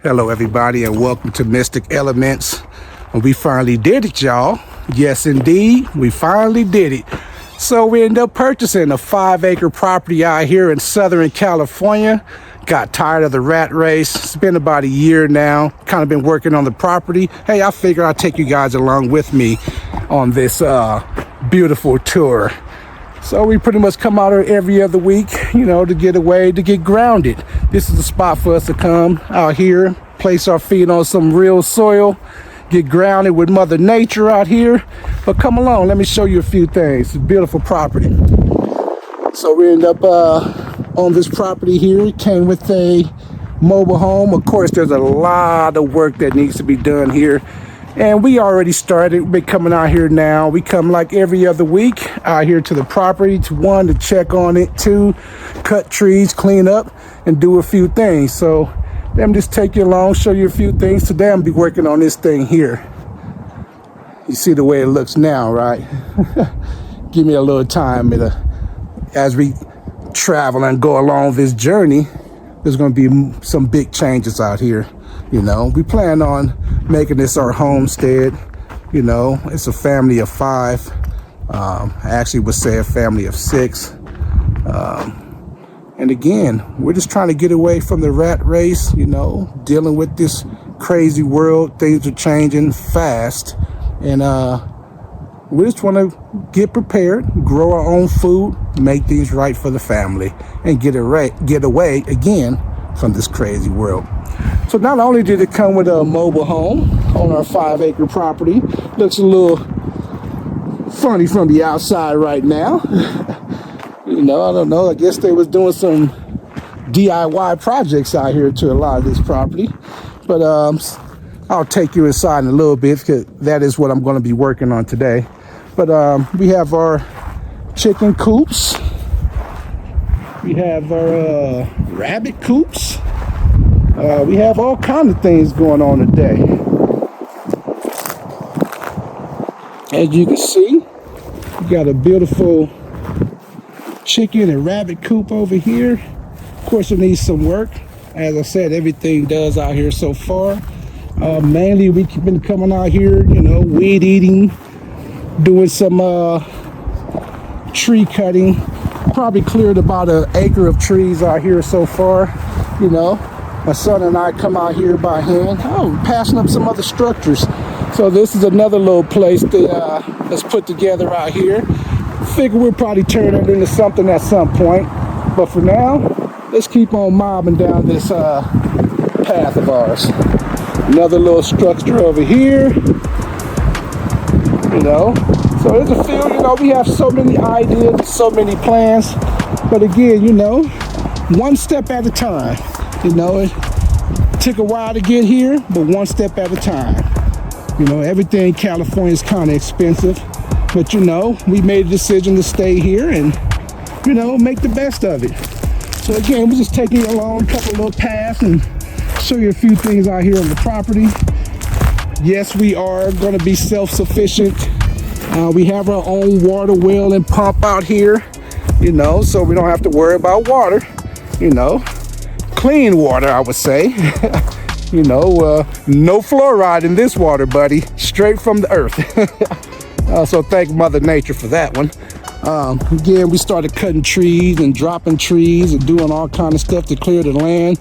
Hello everybody and welcome to Mystic Elements. We finally did it, y'all. Yes indeed, we finally did it. So we ended up purchasing a 5-acre property out here in Southern California. Got tired of the rat race. It's been about a year now. Kind of been working on the property. Hey, I figure I'll take you guys along with me on this beautiful tour. So we pretty much come out here every other week, to get away, to get grounded. This is the spot for us to come out here, place our feet on some real soil, get grounded with Mother Nature out here. But come along, let me show you a few things. It's a beautiful property. So we end up on this property here. It came with a mobile home. Of course, there's a lot of work that needs to be done here. And we already started. We've been coming out here now. We come like every other week out here to the property to check on it, 2, cut trees, clean up, and do a few things. So let me just take you along, show you a few things. Today I'm gonna be working on this thing here. You see the way it looks now, right? Give me a little time as we travel and go along this journey. There's gonna be some big changes out here. We plan on making this our homestead. It's a family of 5. I actually would say a family of 6. And again, we're just trying to get away from the rat race, dealing with this crazy world. Things are changing fast. And we just want to get prepared, grow our own food, make things right for the family, and get away again from this crazy world. So not only did it come with a mobile home on our 5-acre property, looks a little funny from the outside right now. I don't know. I guess they was doing some DIY projects out here to a lot of this property. But I'll take you inside in a little bit because that is what I'm going to be working on today. But we have our chicken coops. We have our rabbit coops. We have all kinds of things going on today. As you can see, we got a beautiful chicken and rabbit coop over here. Of course, it needs some work. As I said, everything does out here so far. Mainly, we've been coming out here, weed eating, doing some tree cutting. Probably cleared about 1 acre of trees out here so far, My son and I come out here by hand. Passing up some other structures. So this is another little place that's put together out here. Figure we'll probably turn it into something at some point. But for now, let's keep on mobbing down this path of ours. Another little structure over here. So there's a field, we have so many ideas, so many plans. But again, one step at a time. It took a while to get here, but one step at a time. Everything in California is kind of expensive, but we made a decision to stay here and, make the best of it. So again, we're just taking you along a couple little paths and show you a few things out here on the property. Yes, we are going to be self-sufficient. We have our own water well and pump out here, so we don't have to worry about water, Clean water, I would say. No fluoride in this water, buddy. Straight from the earth. So thank Mother Nature for that one. Again, we started cutting trees and dropping trees and doing all kind of stuff to clear the land.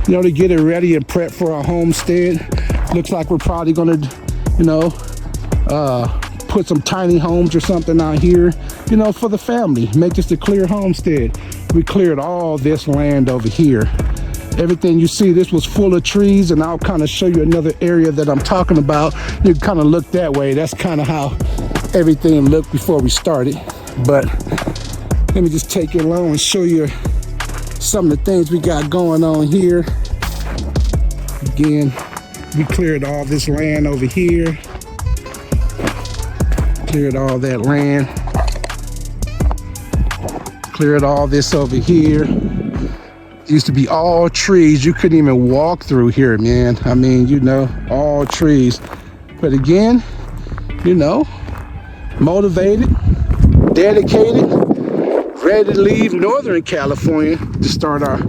To get it ready and prep for our homestead. Looks like we're probably gonna, put some tiny homes or something out here, for the family. Make this a clear homestead. We cleared all this land over here. Everything you see, this was full of trees, and I'll kind of show you another area that I'm talking about. You kind of look that way. That's kind of how everything looked before we started. But let me just take you along and show you some of the things we got going on here. Again, we cleared all this land over here. Cleared all that land. Cleared all this over here. It used to be all trees. You couldn't even walk through here, man. I mean, all trees. But again, motivated, dedicated, ready to leave Northern California to start our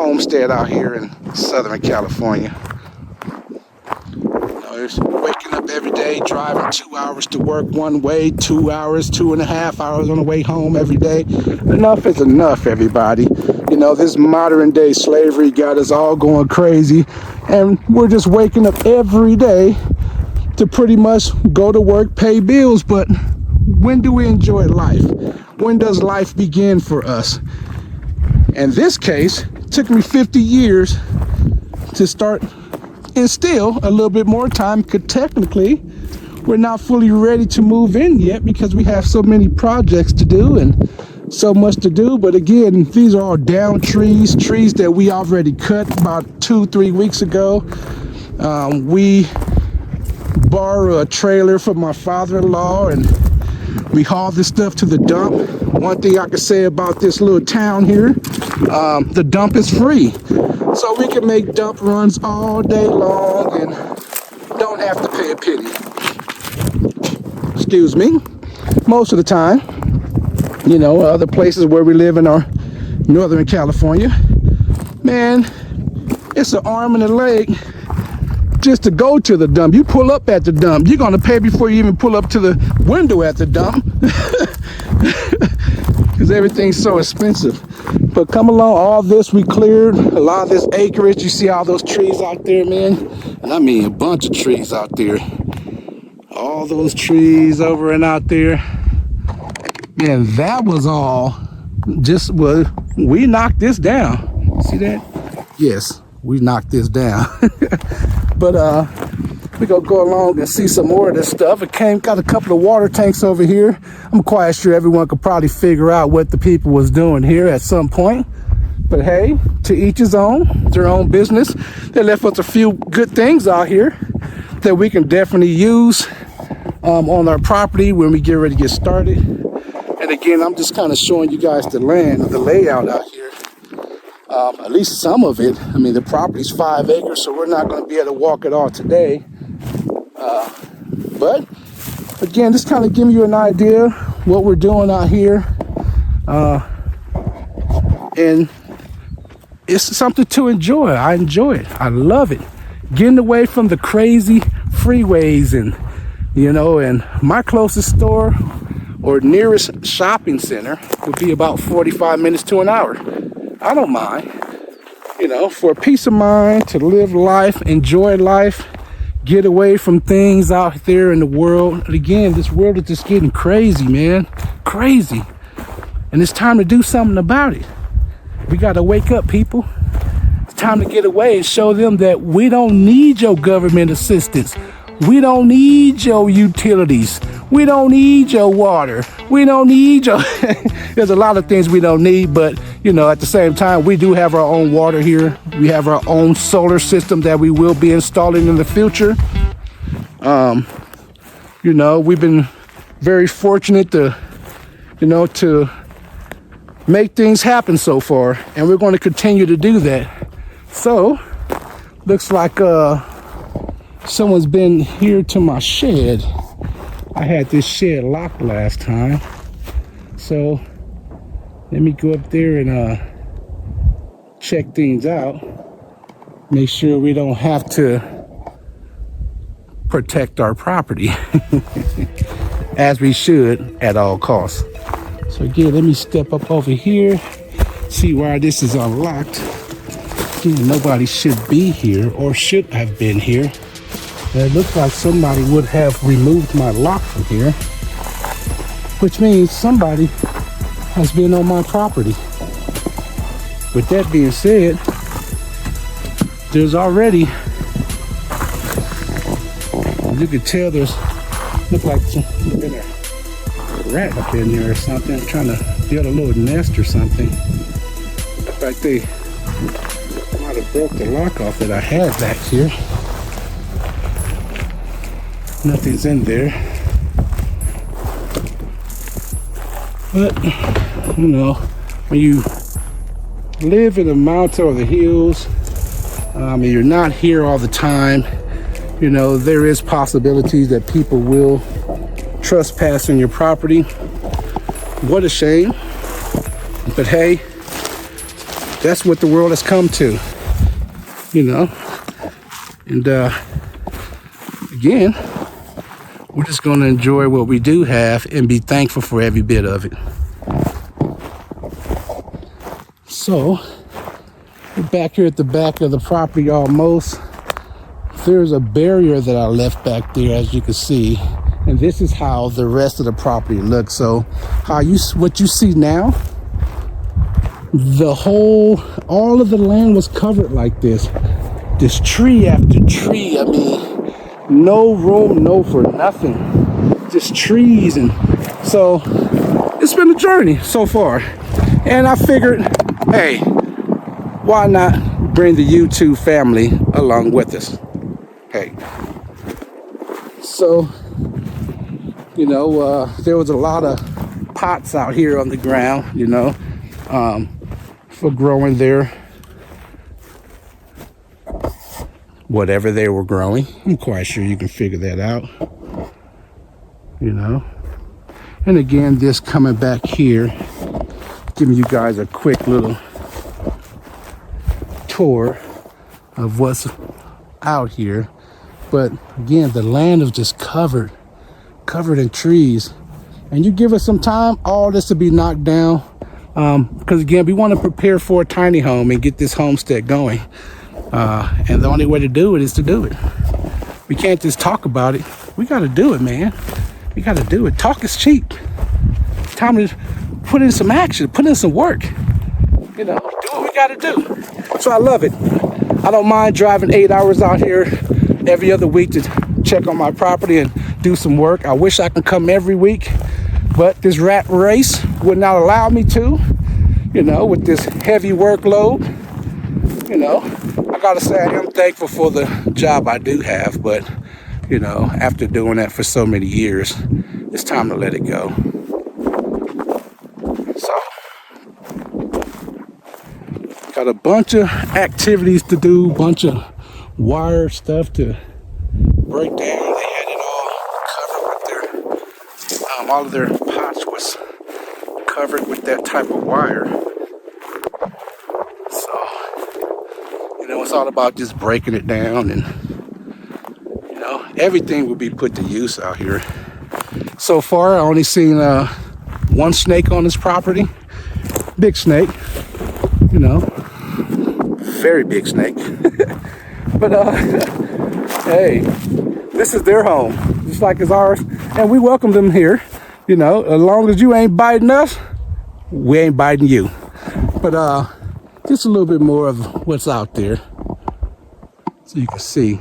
homestead out here in Southern California. It's waking up every day, driving 2 hours to work one way, 2 hours, 2.5 hours on the way home every day. Enough is enough, everybody. You know, this modern day slavery got us all going crazy, and we're just waking up every day to pretty much go to work, pay bills. But when do we enjoy life? When does life begin for us? In this case, it took me 50 years to start, and still a little bit more time, because technically we're not fully ready to move in yet because we have so many projects to do and so much to do. But again, these are all down trees that we already cut about 2-3 weeks ago. We borrowed a trailer from my father-in-law and we hauled this stuff to the dump. One thing I can say about this little town here, the dump is free. So we can make dump runs all day long and don't have to pay a penny. Excuse me. Most of the time, you know, other places where we live in our Northern California, man, it's an arm and a leg just to go to the dump. You pull up at the dump, you're gonna pay before you even pull up to the window at the dump because everything's so expensive. But come along, all this we cleared, a lot of this acreage. You see all those trees out there, man? And I mean a bunch of trees out there. All those trees over and out there. Man, that was all just, well, we knocked this down. See that? Yes, we knocked this down. But we're gonna go along and see some more of this stuff. It got a couple of water tanks over here. I'm quite sure everyone could probably figure out what the people was doing here at some point. But hey, to each his own, their own business. They left us a few good things out here that we can definitely use on our property when we get ready to get started. And again, I'm just kind of showing you guys the land, the layout out here. At least some of it. I mean, the property's 5 acres, so we're not going to be able to walk it all today. But again, just kind of giving you an idea what we're doing out here. And it's something to enjoy. I enjoy it. I love it. Getting away from the crazy freeways and, you know, and my closest store or nearest shopping center would be about 45 minutes to an hour. I don't mind, you know, for peace of mind, to live life, enjoy life, get away from things out there in the world. And again, this world is just getting crazy, man, crazy. And it's time to do something about it. We got to wake up, people. It's time to get away and show them that we don't need your government assistance. We don't need your utilities. We don't need your water. We don't need your... There's a lot of things we don't need, but, you know, at the same time, we do have our own water here. We have our own solar system that we will be installing in the future. You know, we've been very fortunate to, you know, to make things happen so far, and we're going to continue to do that. So, looks like someone's been here to my shed. I had this shed locked last time, so let me go up there and check things out, make sure we don't have to protect our property as we should at all costs. So again, let me step up over here, see why this is unlocked. Again, nobody should be here or should have been here. It looks like somebody would have removed my lock from here, which means somebody has been on my property. With that being said, there's already, you can tell there's, look like there's been a rat up in there or something, trying to build a little nest or something. Looks like they might have broke the lock off that I had back here. Nothing's in there, but you know, when you live in the mountain or the hills, and you're not here all the time, you know, there is possibilities that people will trespass on your property. What a shame, but hey, That's what the world has come to, you know. And again, we're just going to enjoy what we do have and be thankful for every bit of it. So, we're back here at the back of the property almost. There's a barrier that I left back there, as you can see. And this is how the rest of the property looks. So, what you see now, all of the land was covered like this. This tree after tree. I mean, no room, no for nothing. Just trees. And so it's been a journey so far. And I figured, hey, why not bring the YouTube family along with us? Hey. So, you know, there was a lot of pots out here on the ground, you know, for growing their whatever they were growing. I'm quite sure you can figure that out, you know. And again, this coming back here, giving you guys a quick little tour of what's out here. But again, the land is just covered in trees. And you give us some time, all this will be knocked down. Because again, we want to prepare for a tiny home and get this homestead going. And the only way to do it is to do it. We can't just talk about it. We got to do it, man. We got to do it. Talk is cheap. It's time to put in some action, put in some work. You know, do what we got to do. So I love it. I don't mind driving 8 hours out here every other week to check on my property and do some work. I wish I could come every week, but this rat race would not allow me to, you know, with this heavy workload. You know, I gotta say I am thankful for the job I do have, but, you know, after doing that for so many years, it's time to let it go. So, got a bunch of activities to do, bunch of wire stuff to break down. They had it all covered with their, all of their pots was covered with that type of wire. So, you know, it's all about just breaking it down, and, you know, everything will be put to use out here. So far, I only seen one snake on this property. Big snake, you know, very big snake. But hey, this is their home, just like it's ours, and we welcome them here. You know, as long as you ain't biting us, we ain't biting you. But just a little bit more of what's out there, so you can see.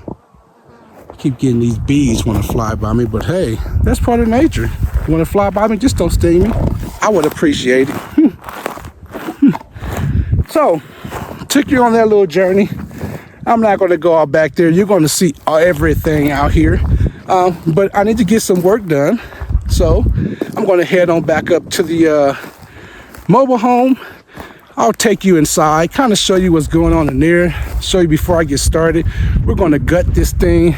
Keep getting these bees want to fly by me, but hey, that's part of nature. You want to fly by me, just don't sting me. I would appreciate it. So, took you on that little journey. I'm not going to go out back there. You're going to see everything out here. But I need to get some work done. So I'm going to head on back up to the mobile home. I'll take you inside, kind of show you what's going on in there, show you before I get started. We're going to gut this thing.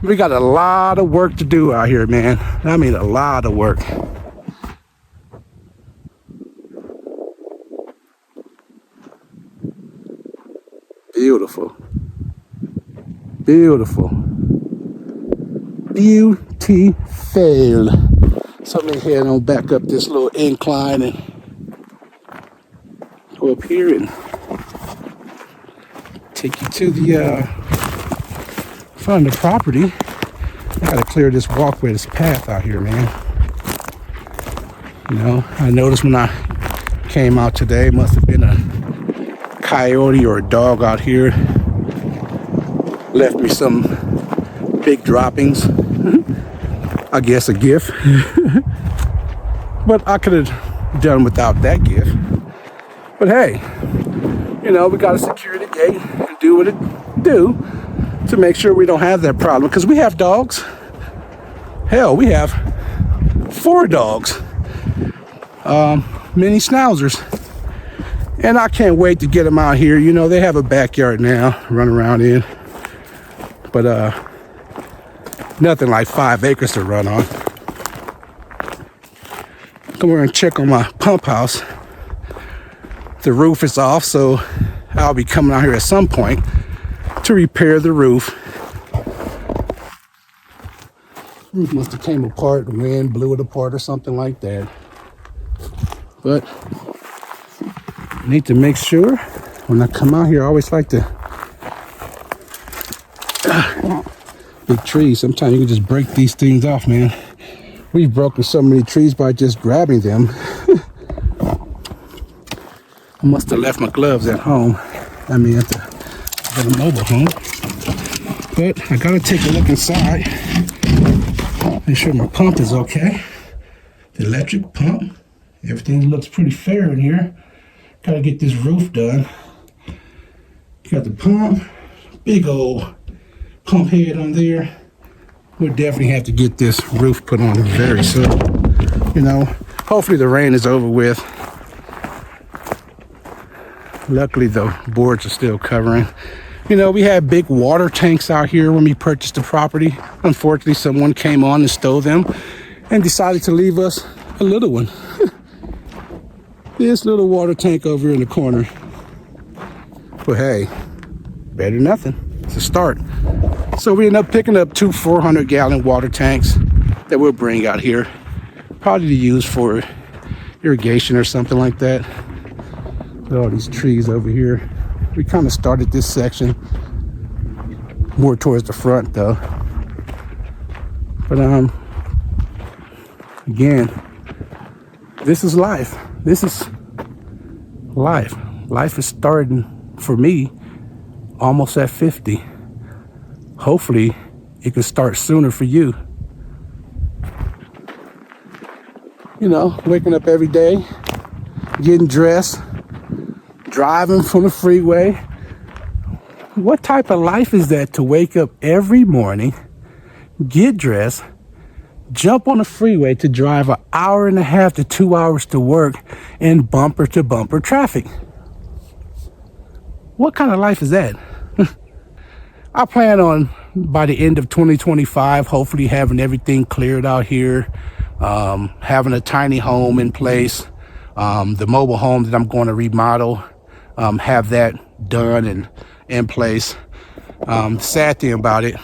We got a lot of work to do out here, man. I mean, a lot of work. Beautiful. Beautiful. Beautiful. So I'm gonna head on back up this little incline and go up here and take you to the front of the property. I gotta clear this walkway, this path out here, man. You know, I noticed when I came out today, must have been a coyote or a dog out here. Left me some big droppings. I guess a gift. But I could have done without that gift. But hey, you know, we got to secure the gate and do what it do to make sure we don't have that problem. Because we have dogs. Hell, we have 4 dogs. Mini schnauzers. And I can't wait to get them out here. You know, they have a backyard now, run around in. But nothing like 5 acres to run on. Come over and check on my pump house. The roof is off, so I'll be coming out here at some point to repair the roof. Roof must have came apart, the wind blew it apart or something like that. But I need to make sure when I come out here, I always like to big trees. Sometimes you can just break these things off, man. We've broken so many trees by just grabbing them. I must have left my gloves at home. I mean, at the mobile home. But I gotta take a look inside. Make sure my pump is okay. The electric pump. Everything looks pretty fair in here. Gotta get this roof done. Got the pump. Big old pump head on there. We'll definitely have to get this roof put on very soon. You know, hopefully the rain is over with. Luckily the boards are still covering. You know, we had big water tanks out here when we purchased the property. Unfortunately, someone came on and stole them and decided to leave us a little one. This little water tank over here in the corner. But hey, better than nothing. It's a start. So we end up picking up two 400-gallon water tanks that we'll bring out here. Probably to use for irrigation or something like that. Look at all these trees over here. We kind of started this section more towards the front though. But again, this is life. This is life. Life is starting for me almost at 50. Hopefully it can start sooner for you. You know, waking up every day, getting dressed, driving from the freeway. What type of life is that to wake up every morning, get dressed, jump on the freeway to drive an hour and a half to 2 hours to work in bumper to bumper traffic? What kind of life is that? I plan on by the end of 2025, hopefully having everything cleared out here, having a tiny home in place, the mobile home that I'm going to remodel, have that done and in place. Sad thing about it,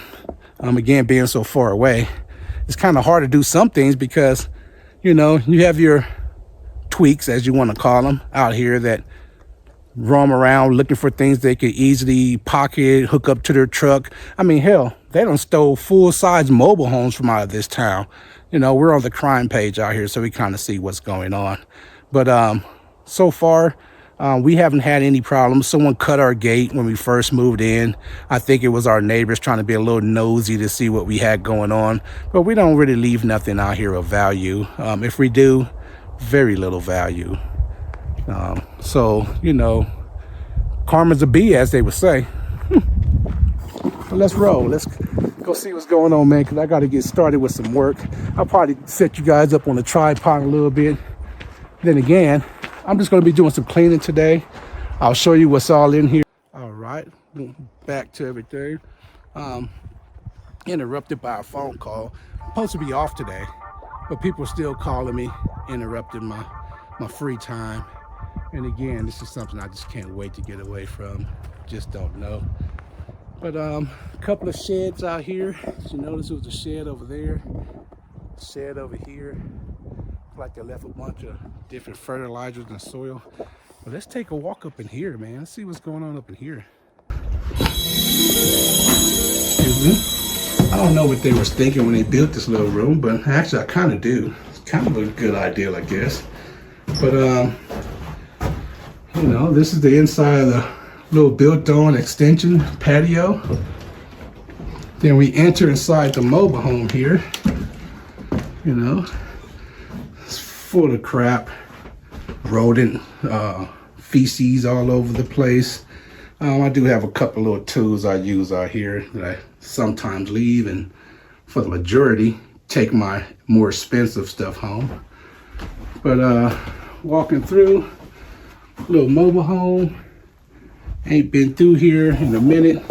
again, being so far away, it's kind of hard to do some things because, you know, you have your tweaks, as you want to call them, out here that roam around looking for things they could easily pocket, hook up to their truck. I mean, hell, they done stole full-size mobile homes from out of this town. You know, we're on the crime page out here, so we kind of see what's going on. But so far, we haven't had any problems. Someone cut our gate when we first moved in. I think it was our neighbors trying to be a little nosy to see what we had going on. But we don't really leave nothing out here of value. If we do, very little value. So, you know, karma's a bee, as they would say. But let's roll. Let's go see what's going on, man, because I got to get started with some work. I'll probably set you guys up on the tripod a little bit. Then again, I'm just going to be doing some cleaning today. I'll show you what's all in here. All right, back to everything. Interrupted by a phone call. I'm supposed to be off today, but people are still calling me, interrupting my free time. And again, this is something I just can't wait to get away from. Just don't know. But a couple of sheds out here. As you notice, there was a shed over there, shed over here. Like they left a bunch of different fertilizers and soil. But let's take a walk up in here, man. Let's see what's going on up in here. I don't know what they were thinking when they built this little room, but actually I kind of do. It's kind of a good idea, I guess. But you know, this is the inside of the little built-on extension patio. Then we enter inside the mobile home here. You know, it's full of crap, rodent feces all over the place. I do have a couple little tools I use out here that I sometimes leave, and for the majority, take my more expensive stuff home. But walking through, little mobile home. Ain't been through here in a minute.